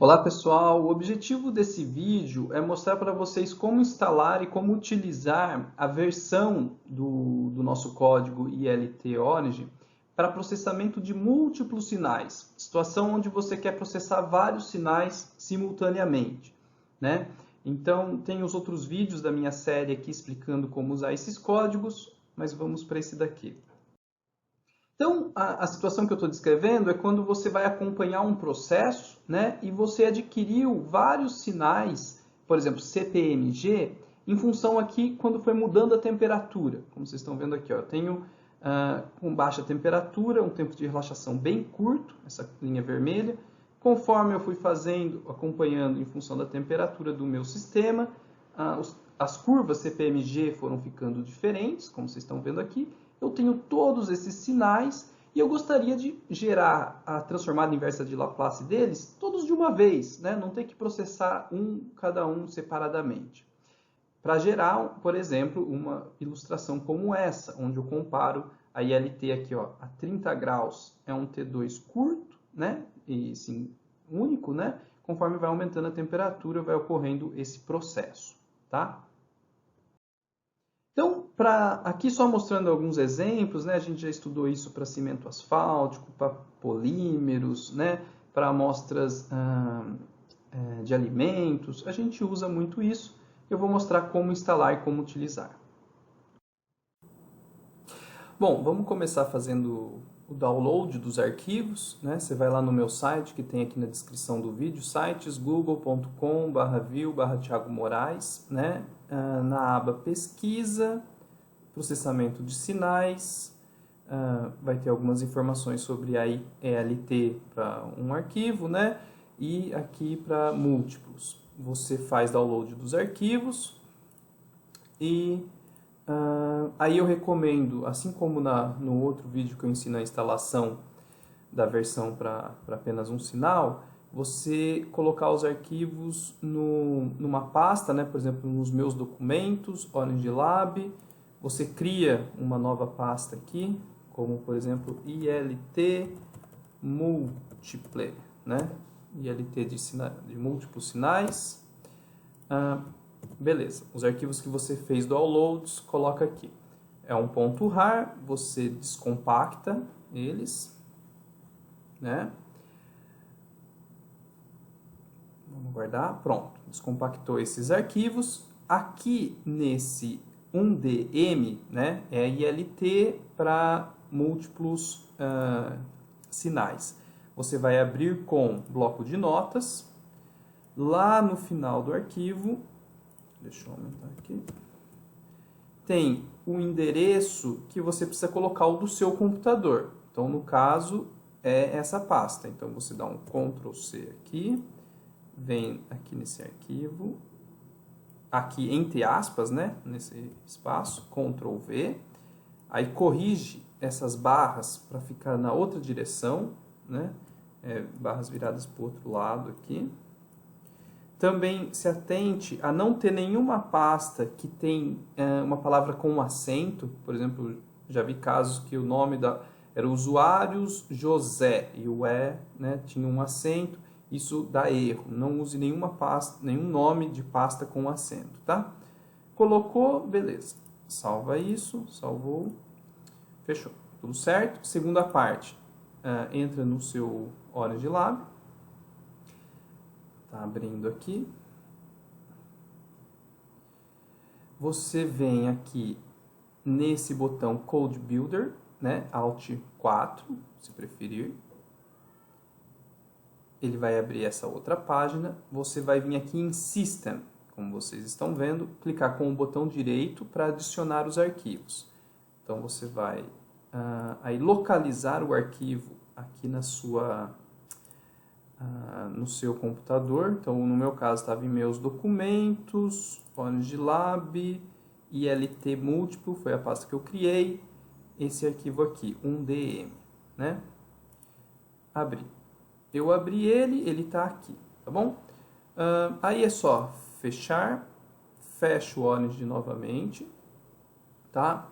Olá pessoal, o objetivo desse vídeo é mostrar para vocês como instalar e como utilizar a versão do nosso código ILT Origin para processamento de múltiplos sinais, situação onde você quer processar vários sinais simultaneamente, né? Então tem os outros vídeos da minha série aqui explicando como usar esses códigos, mas vamos para esse daqui. Então, a situação que eu estou descrevendo é quando você vai acompanhar um processo, né, e você adquiriu vários sinais, por exemplo, CPMG, em função aqui quando foi mudando a temperatura. Como vocês estão vendo aqui, ó, eu tenho com baixa temperatura, um tempo de relaxação bem curto, essa linha vermelha. Conforme eu fui fazendo, acompanhando em função da temperatura do meu sistema, as curvas CPMG foram ficando diferentes, como vocês estão vendo aqui. Eu tenho todos esses sinais e eu gostaria de gerar a transformada inversa de Laplace deles todos de uma vez, né? Não ter que processar cada um separadamente. Para gerar, por exemplo, uma ilustração como essa, onde eu comparo a ILT aqui, ó, a 30 graus é um T2 curto, né? E sim, único, né? Conforme vai aumentando a temperatura, vai ocorrendo esse processo, tá? Então, aqui só mostrando alguns exemplos, né? A gente já estudou isso para cimento asfáltico, para polímeros, né? Para amostras de alimentos, a gente usa muito isso. Eu vou mostrar como instalar e como utilizar. Bom, vamos começar fazendo o download dos arquivos, né? Você vai lá no meu site, que tem aqui na descrição do vídeo, sites google.com/view/Thiago Moraes, né? Na aba pesquisa, processamento de sinais, vai ter algumas informações sobre a ELT para um arquivo, né? E aqui para múltiplos. Você faz download dos arquivos e aí eu recomendo, assim como no outro vídeo que eu ensino a instalação da versão para apenas um sinal, você colocar os arquivos numa pasta, né? Por exemplo, nos meus documentos, Orange Lab, você cria uma nova pasta aqui, como por exemplo ILT Multiple, né? ILT de múltiplos sinais. Beleza, os arquivos que você fez downloads, coloca aqui. É um ponto .rar, você descompacta eles, né? Vamos guardar, pronto, descompactou esses arquivos. Aqui nesse 1DM, né, é ILT para múltiplos sinais. Você vai abrir com bloco de notas. Lá no final do arquivo, deixa eu aumentar aqui, tem o endereço que você precisa colocar o do seu computador. Então, no caso, é essa pasta. Então, você dá um Ctrl C aqui, vem aqui nesse arquivo, aqui entre aspas, né, nesse espaço, Ctrl V, aí corrige essas barras para ficar na outra direção, né, barras viradas para o outro lado aqui. Também se atente a não ter nenhuma pasta que tem uma palavra com um acento. Por exemplo, já vi casos que o nome era usuários José e o né, tinha um acento. Isso dá erro. Não use nenhuma pasta, nenhum nome de pasta com acento, tá? Colocou, beleza. Salva isso, salvou, fechou. Tudo certo? Segunda parte, entra no seu Orange Lab. Tá abrindo aqui. Você vem aqui nesse botão Code Builder, né? Alt 4, se preferir. Ele vai abrir essa outra página. Você vai vir aqui em System, como vocês estão vendo, clicar com o botão direito para adicionar os arquivos. Então você vai aí localizar o arquivo aqui no seu computador. Então, no meu caso, estava em meus documentos, Orange Lab, ILT múltiplo, foi a pasta que eu criei. Esse arquivo aqui, 1DM, né? Abri. Eu abri ele está aqui, tá bom? Aí é só fechar, fecha o Orange novamente, tá?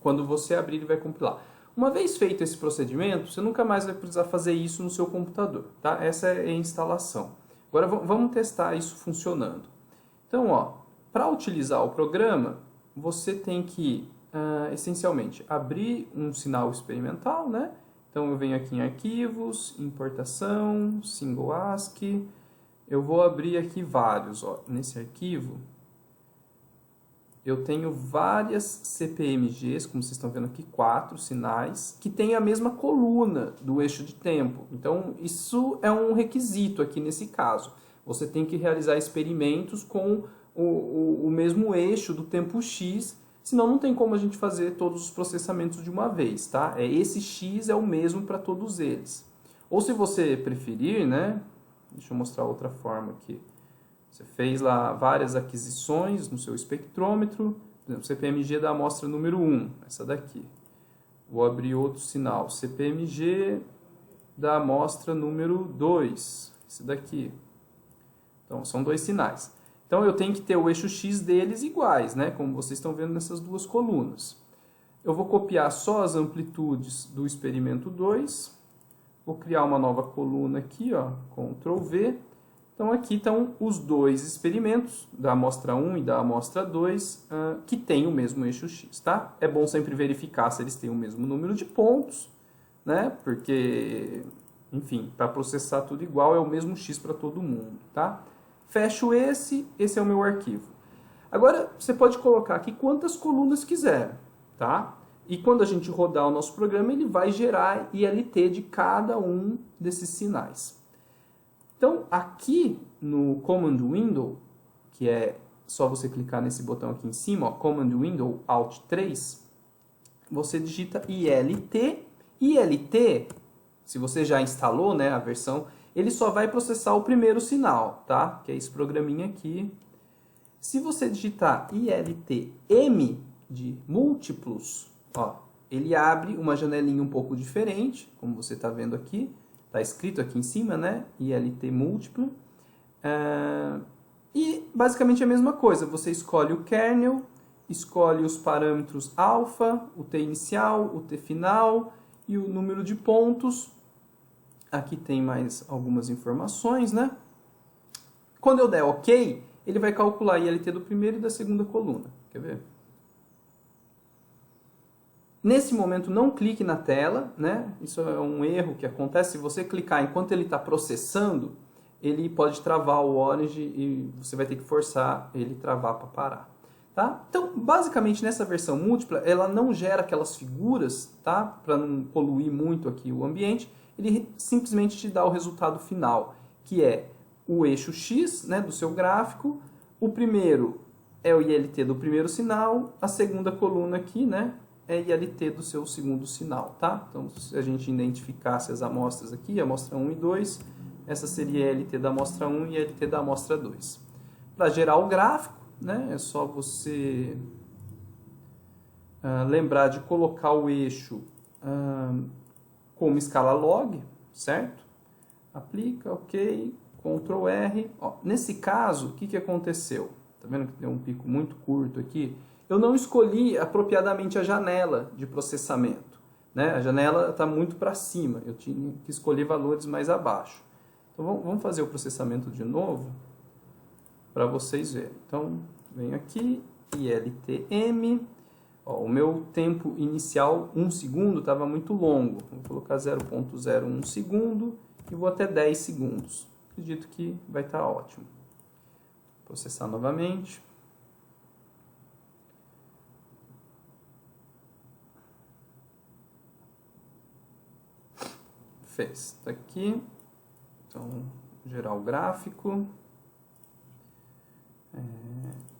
Quando você abrir, ele vai compilar. Uma vez feito esse procedimento, você nunca mais vai precisar fazer isso no seu computador, tá? Essa é a instalação. Agora vamos testar isso funcionando. Então, ó, para utilizar o programa, você tem que, essencialmente, abrir um sinal experimental, né? Então, eu venho aqui em arquivos, importação, single ASCII. Eu vou abrir aqui vários, ó. Nesse arquivo, eu tenho várias CPMGs, como vocês estão vendo aqui, 4 sinais, que têm a mesma coluna do eixo de tempo. Então, isso é um requisito aqui nesse caso. Você tem que realizar experimentos com o mesmo eixo do tempo X, senão não tem como a gente fazer todos os processamentos de uma vez, tá? Esse X é o mesmo para todos eles. Ou se você preferir, né? Deixa eu mostrar outra forma aqui. Você fez lá várias aquisições no seu espectrômetro, por exemplo, CPMG da amostra número 1, essa daqui. Vou abrir outro sinal, CPMG da amostra número 2, esse daqui. Então, são 2 sinais. Então, eu tenho que ter o eixo X deles iguais, né? Como vocês estão vendo nessas duas colunas. Eu vou copiar só as amplitudes do experimento 2. Vou criar uma nova coluna aqui, ó, Ctrl V. Então, aqui estão os 2 experimentos, da amostra 1 e da amostra 2, que têm o mesmo eixo X, tá? É bom sempre verificar se eles têm o mesmo número de pontos, né? Porque, enfim, para processar tudo igual é o mesmo X para todo mundo, tá? Fecho esse é o meu arquivo. Agora, você pode colocar aqui quantas colunas quiser, tá? E quando a gente rodar o nosso programa, ele vai gerar ILT de cada um desses sinais. Então, aqui no Command Window, que é só você clicar nesse botão aqui em cima, ó, Command Window Alt 3, você digita ILT. ILT, se você já instalou, né, a versão, ele só vai processar o primeiro sinal, tá? Que é esse programinha aqui. Se você digitar ILTM de múltiplos, ó, ele abre uma janelinha um pouco diferente, como você está vendo aqui. Está escrito aqui em cima, né? ILT múltiplo. E basicamente é a mesma coisa. Você escolhe o kernel, escolhe os parâmetros alfa, o t inicial, o t final e o número de pontos. Aqui tem mais algumas informações, né? Quando eu der OK, ele vai calcular a ILT do primeiro e da segunda coluna. Quer ver? Nesse momento, não clique na tela, né? Isso é um erro que acontece. Se você clicar enquanto ele está processando, ele pode travar o Orange e você vai ter que forçar ele travar para parar. Tá? Então, basicamente, nessa versão múltipla, ela não gera aquelas figuras, tá? Para não poluir muito aqui o ambiente. Ele simplesmente te dá o resultado final, que é o eixo X, né, do seu gráfico. O primeiro é o ILT do primeiro sinal, a segunda coluna aqui, né, é ILT do seu segundo sinal, tá? Então, se a gente identificasse as amostras aqui, amostra 1 e 2, essa seria a ILT da amostra 1 e a ILT da amostra 2. Para gerar o gráfico, né, é só você lembrar de colocar o eixo como escala log, certo? Aplica, ok, Ctrl R. Ó, nesse caso, o que aconteceu? Tá vendo que deu um pico muito curto aqui? Eu não escolhi apropriadamente a janela de processamento, né? A janela está muito para cima, eu tinha que escolher valores mais abaixo. Então vamos fazer o processamento de novo para vocês verem. Então, venho aqui, ILTM. Ó, o meu tempo inicial, 1 segundo, estava muito longo. Vou colocar 0.01 segundo e vou até 10 segundos. Acredito que vai estar ótimo. Processar novamente. Fez. Está aqui. Então, gerar o gráfico.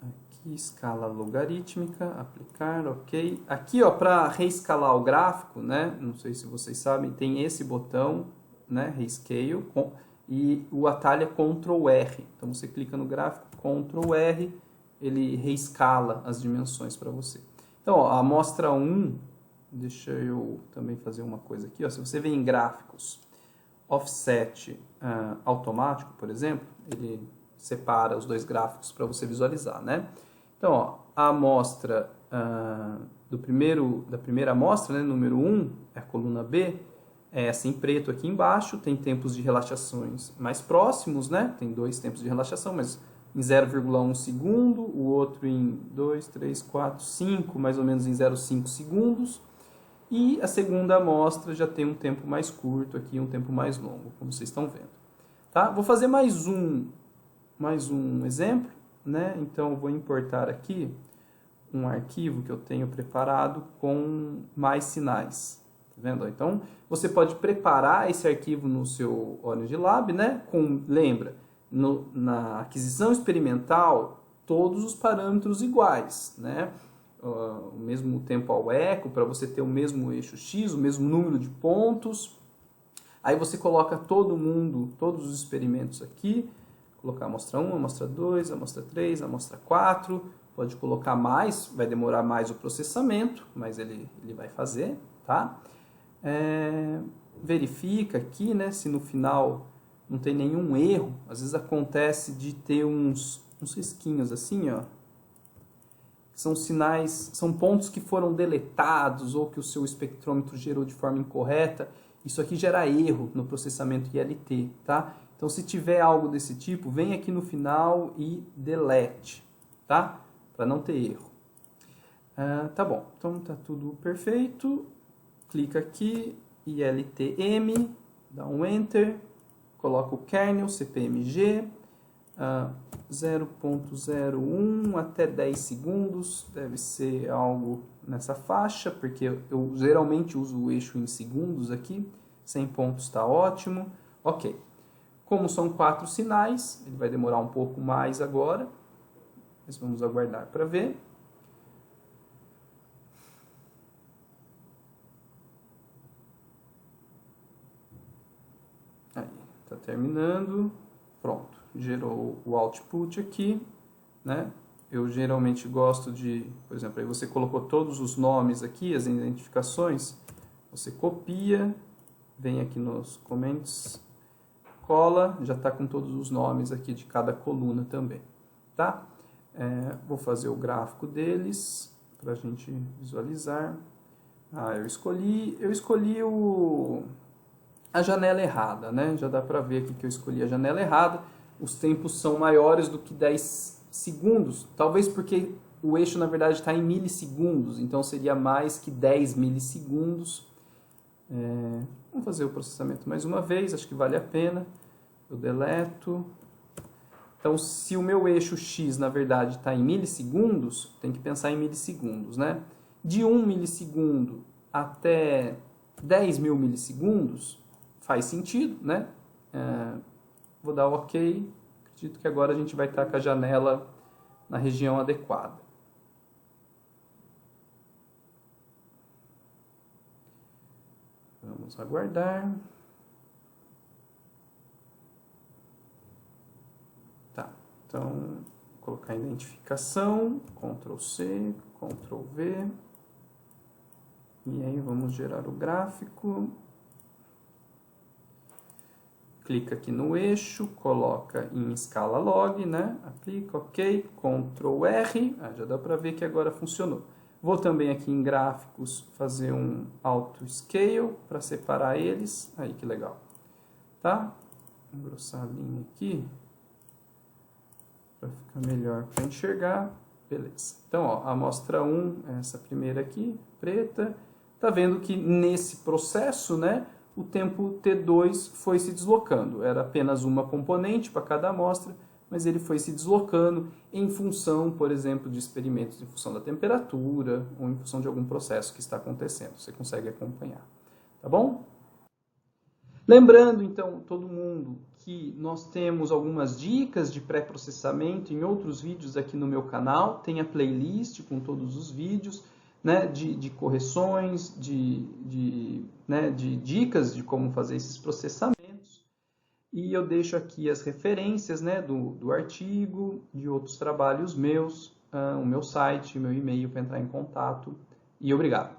Aqui, escala logarítmica, aplicar, ok. Aqui, ó, para reescalar o gráfico, né? Não sei se vocês sabem, tem esse botão, né? Rescale, e o atalho é Ctrl R. Então, você clica no gráfico, Ctrl R, ele reescala as dimensões para você. Então, ó, a amostra 1, deixa eu também fazer uma coisa aqui, ó. Se você vem em gráficos, offset automático, por exemplo, ele separa os dois gráficos para você visualizar, né? Então, ó, a amostra da primeira amostra, né, número 1, a coluna B, é essa em preto aqui embaixo, tem tempos de relaxações mais próximos, né? Tem 2 tempos de relaxação, mas em 0,1 segundo, o outro em 2, 3, 4, 5, mais ou menos em 0,5 segundos. E a segunda amostra já tem um tempo mais curto aqui, um tempo mais longo, como vocês estão vendo. Tá? Vou fazer mais um exemplo, né? Então, eu vou importar aqui um arquivo que eu tenho preparado com mais sinais. Tá vendo? Então, você pode preparar esse arquivo no seu Orange Lab, né? Lembra, na aquisição experimental, todos os parâmetros iguais, né? O mesmo tempo ao eco, para você ter o mesmo eixo X, o mesmo número de pontos. Aí você coloca todos os experimentos aqui, colocar a amostra 1, a amostra 2, a amostra 3, a amostra 4, pode colocar mais, vai demorar mais o processamento, mas ele vai fazer, tá? Verifica aqui, né, se no final não tem nenhum erro. Às vezes acontece de ter uns risquinhos assim, ó. São sinais, são pontos que foram deletados ou que o seu espectrômetro gerou de forma incorreta. Isso aqui gera erro no processamento ILT, tá? Então, se tiver algo desse tipo, vem aqui no final e delete, tá? Para não ter erro. Tá bom, então tá tudo perfeito. Clica aqui, ILTM, dá um Enter, coloca o kernel, CPMG, 0.01 até 10 segundos, deve ser algo nessa faixa, porque eu geralmente uso o eixo em segundos aqui, 100 pontos está ótimo. Ok, como são 4 sinais, ele vai demorar um pouco mais agora, mas vamos aguardar para ver. Aí, está terminando, pronto. Gerou o output aqui, né? Eu geralmente gosto de, por exemplo, aí você colocou todos os nomes aqui, as identificações, você copia, vem aqui nos comments, cola, já está com todos os nomes aqui de cada coluna também, tá? Vou fazer o gráfico deles para a gente visualizar. Eu escolhi a janela errada, né? Já dá para ver aqui que eu escolhi a janela errada. Os tempos são maiores do que 10 segundos, talvez porque o eixo na verdade está em milissegundos, então seria mais que 10 milissegundos. Vamos fazer o processamento mais uma vez, acho que vale a pena. Eu deleto. Então, se o meu eixo X na verdade está em milissegundos, tem que pensar em milissegundos, né? De 1 milissegundo até 10 mil milissegundos faz sentido, né? Vou dar OK. Acredito que agora a gente vai estar com a janela na região adequada. Vamos aguardar. Tá, então, vou colocar a identificação, Ctrl C, Ctrl V. E aí vamos gerar o gráfico. Clica aqui no eixo, coloca em escala log, né? Aplica, OK, Ctrl R, já dá para ver que agora funcionou. Vou também aqui em gráficos fazer um auto scale para separar eles. Aí que legal, tá? Vou engrossar a linha aqui para ficar melhor para enxergar. Beleza. Então, ó, a amostra 1 é essa primeira aqui, preta. Tá vendo que nesse processo, né? O tempo T2 foi se deslocando. Era apenas uma componente para cada amostra, mas ele foi se deslocando em função, por exemplo, de experimentos em função da temperatura ou em função de algum processo que está acontecendo. Você consegue acompanhar. Tá bom? Lembrando, então, todo mundo que nós temos algumas dicas de pré-processamento em outros vídeos aqui no meu canal. Tem a playlist com todos os vídeos, né, de correções, de dicas de como fazer esses processamentos. E eu deixo aqui as referências, né, do artigo, de outros trabalhos meus, o meu site, meu e-mail para entrar em contato. E obrigado.